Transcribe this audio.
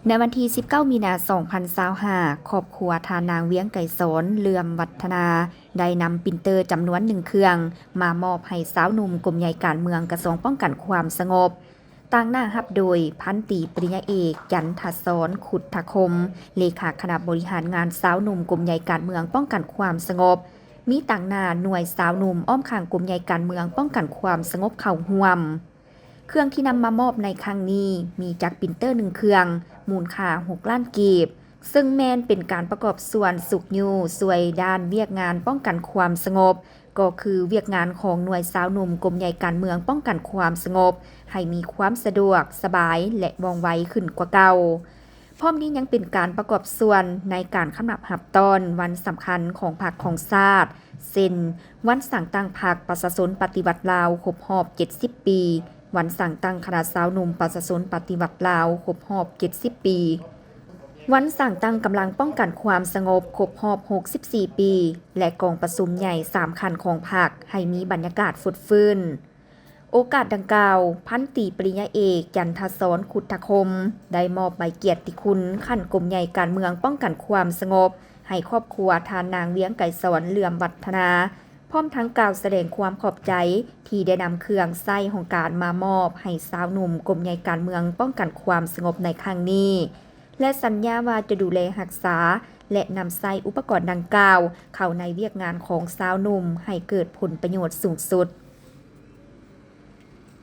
ในวันที่ 19 มีนาคม 2025 ครอบครัวทานางเวียงไก่สนเลื่อมวัฒนา ได้นำปรินเตอร์จำนวน1เครื่อง มามอบให้สาวหนุ่มกลุ่มใหญ่การเมืองกระทรวงป้องกันความสงบต่างหน้ารับโดยพันตรีปริญญาเอกยันทศรขุทธคมเลขาคณะบริหารงานสาวหนุ่มกลุ่มใหญ่การเมืองป้องกันความสงบมีต่างหน้าหน่วยสาวหนุ่มอ้อมข้างกลุ่มใหญ่การเมืองป้องกันความสงบเข้าร่วมเครื่องที่นำมามอบในครั้งนี้มีจากปรินเตอร์1เครื่องมูลค่า6 ล้านกีบซึ่งแมนเป็นการประกอบส่วนสุกยูสวยด้านเวียกงานป้องกันความสงบก็คือเวียกงานของหน่วยสาวหนุ่มกลุ่มใหญ่การเมืองป้องกันความสงบให้มีความสะดวกสบายและว่องไวขึ้นกว่าเก่าพร้อมนี้ยังเป็นการประกอบส่วนในการคำนับหับตอนวันสำคัญของพรรคของชาติเช่นวันสั่งตั้งพรรคประชาชนปฏิวัติลาวครบรอบ70 ปีวันสั่งตั้งคณะสาวหนุ่มประชาชนปฏิวัติลาวครบรอบ70 ปีวันสั่งตั้งกำลังป้องกันความสงบครบรอบ64 ปีและกองประชุมใหญ่3คันของพรรคให้มีบรรยากาศฟุดฟื้นโอกาสดังกล่าวพันตรีปริญญาเอกยันทศรขุทธคมได้มอบใบเกียรติคุณขั้นกรมใหญ่การเมืองป้องกันความสงบให้ครอบครัวทานนางเวียงไก่สอนเหลื่อมวัฒนาพร้อมทั้งกล่าวแสดงความขอบใจที่ได้นำเครื่องไส้ของการมามอบให้สาวหนุ่มกรมใหญ่การเมืองป้องกันความสงบในครั้งนี้และสัญญาว่าจะดูแลรักษาและนำไส้อุปกรณ์ดังกล่าวเข้าในเวียกงานของสาวหนุ่มให้เกิดผลประโยชน์สูงสุด